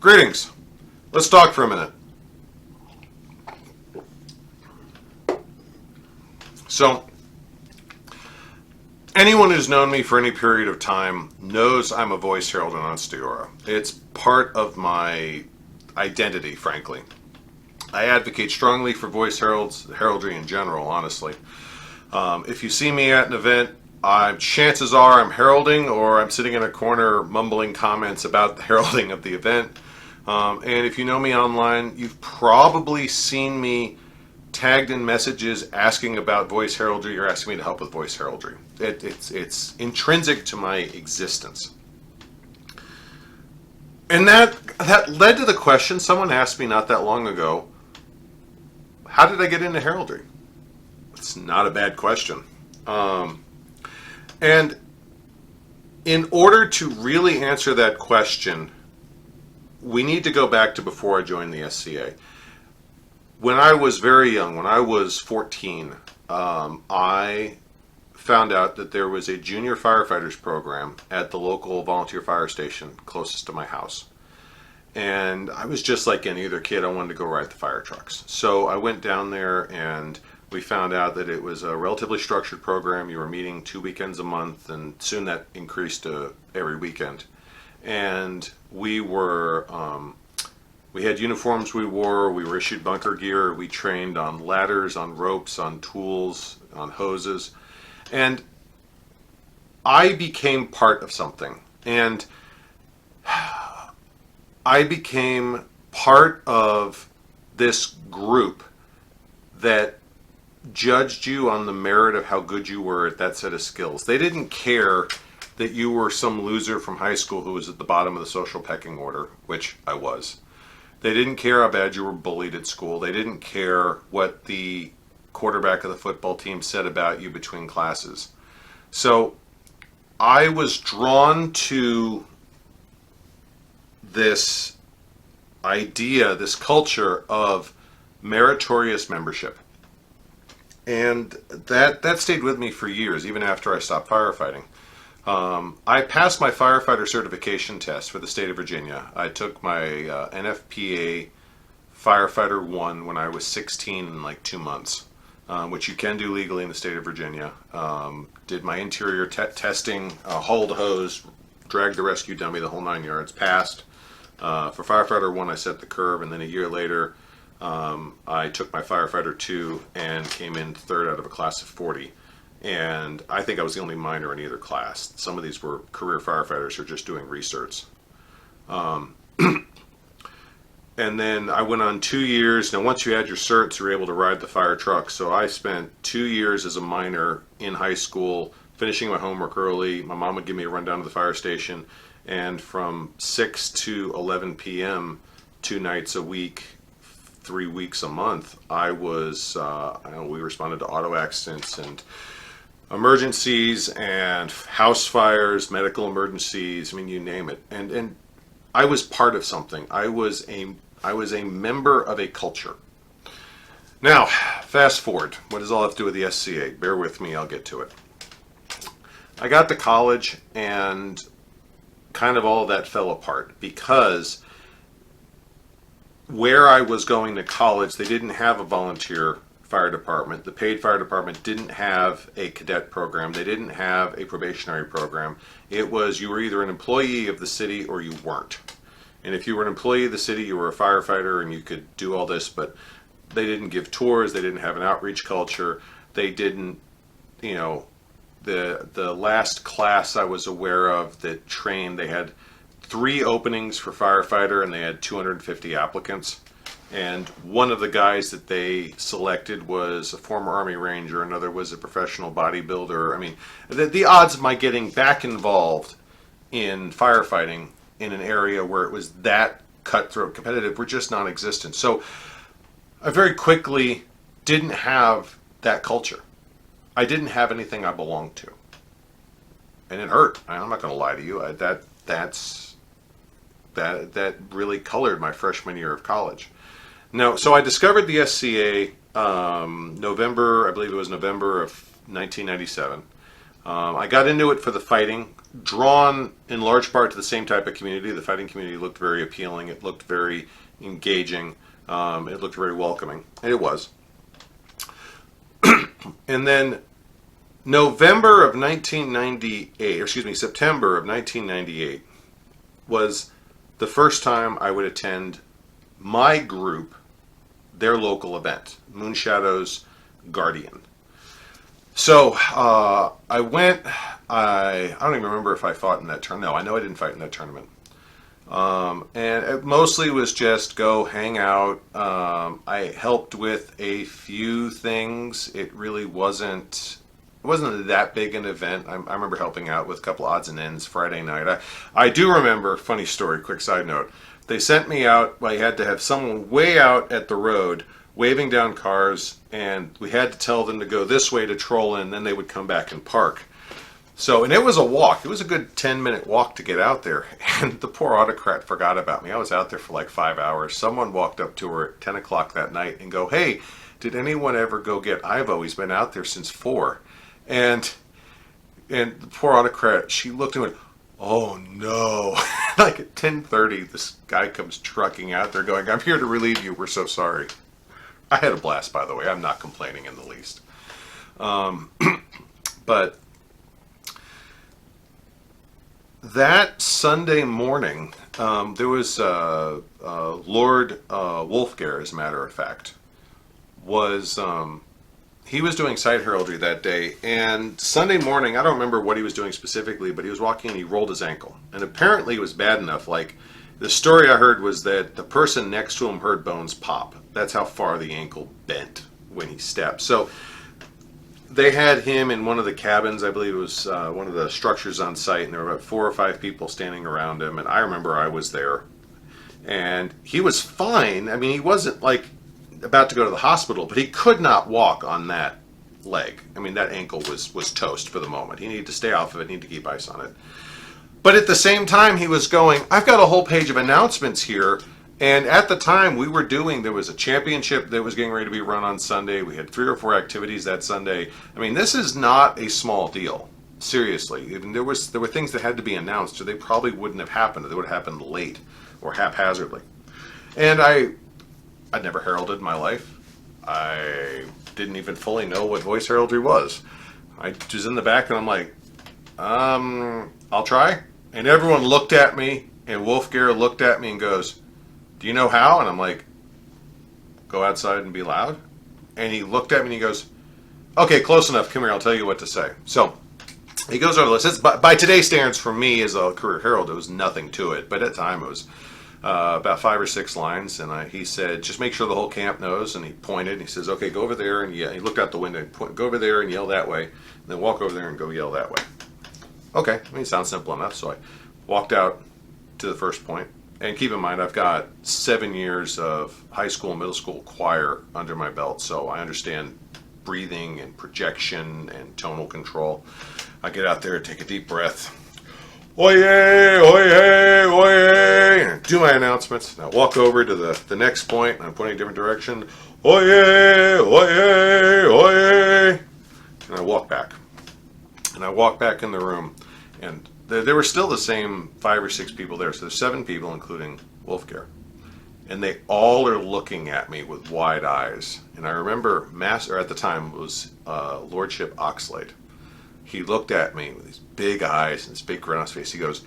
Greetings. Let's talk for a minute. So, anyone who's known me for any period of time knows I'm a voice herald and Onsteora. It's part of my identity, frankly. I advocate strongly for voice heraldry in general, honestly. If you see me at an event, chances are I'm heralding or I'm sitting in a corner mumbling comments about the heralding of the event. And if you know me online, you've probably seen me tagged in messages asking about voice heraldry or asking me to help with voice heraldry. It's intrinsic to my existence. And that led to the question someone asked me not that long ago, how did I get into heraldry? It's not a bad question. And in order to really answer that question, we need to go back to before I joined the SCA. When I was very young, when I was 14, I found out that there was a junior firefighters program at the local volunteer fire station closest to my house. And I was just like any other kid, I wanted to go ride the fire trucks. So I went down there and we found out that it was a relatively structured program. You were meeting 2 weekends a month, and soon that increased to every weekend. And we had uniforms we wore, we were issued bunker gear, we trained on ladders, on ropes, on tools, on hoses. And I became part of something. And I became part of this group that judged you on the merit of how good you were at that set of skills. They didn't care that you were some loser from high school who was at the bottom of the social pecking order, which I was. They didn't care how bad you were bullied at school. They didn't care what the quarterback of the football team said about you between classes. So I was drawn to this idea, this culture of meritorious membership. And that stayed with me for years, even after I stopped firefighting. I passed my firefighter certification test for the state of Virginia. I took my NFPA Firefighter 1 when I was 16 in like 2 months, which you can do legally in the state of Virginia. Did my interior testing, hauled hose, dragged the rescue dummy, the whole 9 yards, passed. For Firefighter 1, I set the curve, and then a year later, I took my Firefighter 2 and came in third out of a class of 40. And I think I was the only minor in either class. Some of these were career firefighters who are just doing research. And then I went on 2 years. Now, once you had your certs, you were able to ride the fire truck. So I spent 2 years as a minor in high school, finishing my homework early. My mom would give me a run down to the fire station. And from 6 to 11 p.m., 2 nights a week, 3 weeks a month, we responded to auto accidents and emergencies and house fires, medical emergencies, I mean, you name it. And I was part of something. I was a member of a culture. Now, fast forward. What does all have to do with the SCA? Bear with me, I'll get to it. I got to college and kind of all of that fell apart because where I was going to college, they didn't have a volunteer fire department. The paid fire department didn't have a cadet program. They didn't have a probationary program. It was you were either an employee of the city or you weren't. And if you were an employee of the city, you were a firefighter and you could do all this, but they didn't give tours. They didn't have an outreach culture. They didn't, the last class I was aware of that trained, they had 3 openings for firefighter and they had 250 applicants. And one of the guys that they selected was a former Army Ranger, another was a professional bodybuilder. I mean, the odds of my getting back involved in firefighting in an area where it was that cutthroat competitive were just non-existent. So I very quickly didn't have that culture. I didn't have anything I belonged to. And it hurt. I'm not going to lie to you. That really colored my freshman year of college. Now, so I discovered the SCA November, I believe it was November of 1997. I got into it for the fighting, drawn in large part to the same type of community. The fighting community looked very appealing. It looked very engaging. It looked very welcoming. And it was. And then November of 1998, or excuse me, September of 1998 was the first time I would attend my group, their local event, Moonshadow's Guardian. So I went. I don't even remember if I fought in that tournament. No, I know I didn't fight in that tournament. And it mostly was just go hang out. I helped with a few things. It really wasn't. It wasn't that big an event. I remember helping out with a couple odds and ends Friday night. I do remember. Funny story. Quick side note. They sent me out. I had to have someone way out at the road waving down cars, and we had to tell them to go this way to troll in, then they would come back and park. So, and it was a walk. It was a good 10-minute walk to get out there. And the poor autocrat forgot about me. I was out there for like 5 hours. Someone walked up to her at 10 o'clock that night and go, "Hey, did anyone ever go get Ivo? He's been out there since 4. And the poor autocrat, she looked and went, "Oh no." Like at 10:30, this guy comes trucking out there going, "I'm here to relieve you. We're so sorry." I had a blast, by the way. I'm not complaining in the least. But that Sunday morning, there was Lord Wolfgar, as a matter of fact, was he was doing side heraldry that day, and Sunday morning, I don't remember what he was doing specifically, but he was walking and he rolled his ankle, and apparently it was bad enough. Like the story I heard was that the person next to him heard bones pop. That's how far the ankle bent when he stepped. So they had him in one of the cabins. I believe it was one of the structures on site, and there were about 4 or 5 people standing around him. And I remember I was there, and he was fine. I mean, he wasn't like about to go to the hospital, but he could not walk on that leg. I mean, that ankle was toast for the moment. He needed to stay off of it, needed to keep ice on it. But at the same time, he was going, "I've got a whole page of announcements here." And at the time there was a championship that was getting ready to be run on Sunday. We had 3 or 4 activities that Sunday. I mean, this is not a small deal. Seriously. Even there were things that had to be announced, or they probably wouldn't have happened. They would have happened late or haphazardly. And I'd never heralded in my life. I didn't even fully know what voice heraldry was. I was in the back and I'm like, I'll try. And everyone looked at me, and Wolfgar looked at me and goes, "Do you know how?" And I'm like, "Go outside and be loud." And he looked at me and he goes, "Okay, close enough. Come here, I'll tell you what to say." So he goes over the list. By today's standards, for me as a career herald, it was nothing to it. But at the time, it was about 5 or 6 lines. And he said, "Just make sure the whole camp knows." And he pointed. And he says, "Okay, go over there." And he looked out the window. And go over there and yell that way. And then walk over there and go yell that way. Okay, I mean, it sounds simple enough. So I walked out to the first point. And keep in mind, I've got 7 years of high school and middle school choir under my belt, so I understand breathing and projection and tonal control. I get out there, take a deep breath. Oyez, oyez, oyez, and do my announcements. Now walk over to the next point, and I'm pointing a different direction. Oyez, oyez, oyez. And I walk back. And I walk back in the room, and there were still the same 5 or 6 people there. So there's 7 people, including Wolfgar. And they all are looking at me with wide eyes. And I remember, at the time, it was Lordship Oxlade. He looked at me with these big eyes and this big grin on his face. He goes,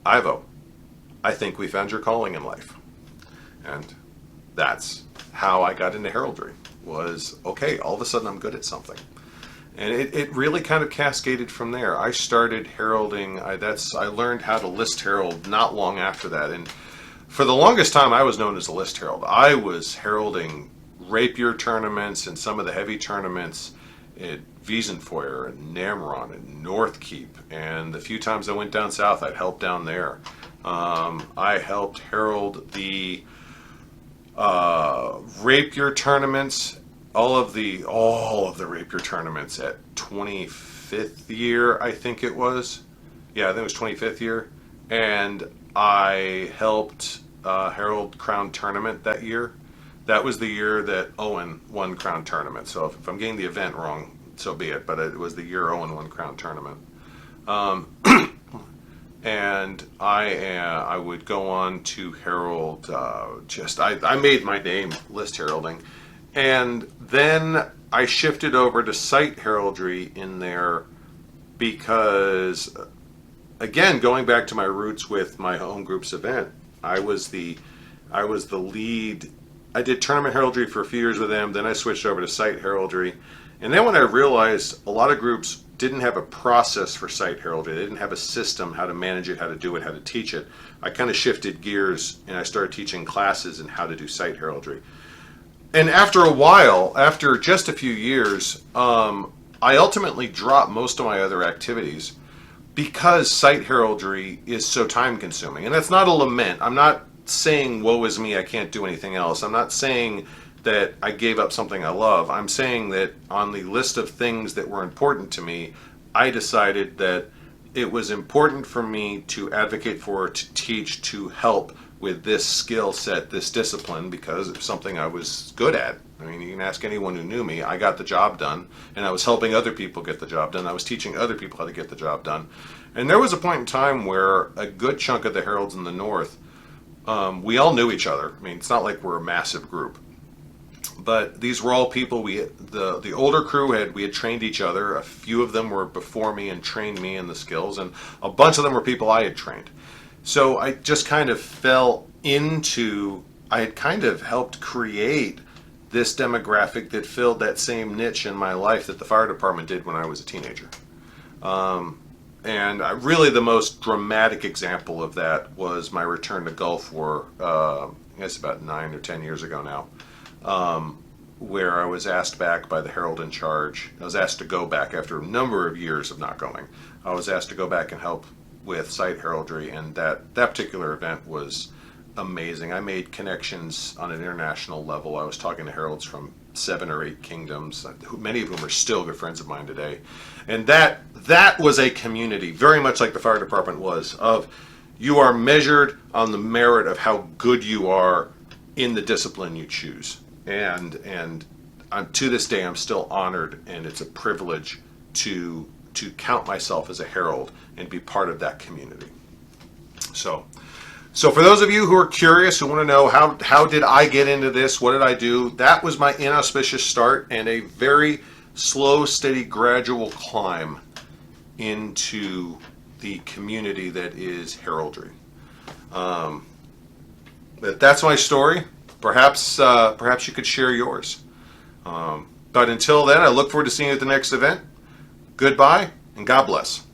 "Ivo, I think we found your calling in life." And that's how I got into heraldry. Was, okay, all of a sudden I'm good at something. And it really kind of cascaded from there. I started heralding. I learned how to list herald not long after that. And for the longest time, I was known as a list herald. I was heralding rapier tournaments and some of the heavy tournaments at Wiesenfeuer and Namron and Northkeep. And the few times I went down south, I'd help down there. I helped herald the rapier tournaments. All of the rapier tournaments at 25th year, I think it was. Yeah, I think it was 25th year. And I helped Herald Crown Tournament that year. That was the year that Owen won Crown Tournament. So if I'm getting the event wrong, so be it. But it was the year 0-1 Crown tournament. And I would go on to herald. I made my name list heralding, and then I shifted over to site heraldry in there because, again, going back to my roots with my home group's event, I was the lead. I did tournament heraldry for a few years with them. Then I switched over to site heraldry, and then when I realized a lot of groups didn't have a process for site heraldry, they didn't have a system, how to manage it, how to do it, how to teach it, I kind of shifted gears and I started teaching classes in how to do site heraldry. And after a while, after just a few years, I ultimately dropped most of my other activities because site heraldry is so time consuming. And that's not a lament. I'm not saying woe is me, I can't do anything else. I'm not saying that I gave up something I love. I'm saying that on the list of things that were important to me, I decided that it was important for me to advocate for, to teach, to help with this skill set, this discipline, because it's something I was good at. I mean, you can ask anyone who knew me. I got the job done, and I was helping other people get the job done. I was teaching other people how to get the job done. And there was a point in time where a good chunk of the heralds in the North, we all knew each other. I mean, it's not like we're a massive group. But these were all people the older crew we had trained each other. A few of them were before me and trained me in the skills, and a bunch of them were people I had trained. So I just kind of fell into, I had kind of helped create this demographic that filled that same niche in my life that the fire department did when I was a teenager. And really the most dramatic example of that was my return to Gulf War, I guess about 9 or 10 years ago now. Where I was asked back by the herald in charge. I was asked to go back after a number of years of not going. I was asked to go back and help with site heraldry, and that particular event was amazing. I made connections on an international level. I was talking to heralds from 7 or 8 kingdoms, many of whom are still good friends of mine today. And that was a community, very much like the fire department was, of you are measured on the merit of how good you are in the discipline you choose. And to this day, I'm still honored, and it's a privilege to count myself as a herald and be part of that community. So for those of you who are curious, who want to know how did I get into this, what did I do, that was my inauspicious start and a very slow, steady, gradual climb into the community that is heraldry. But that's my story. Perhaps you could share yours. But until then, I look forward to seeing you at the next event. Goodbye, and God bless.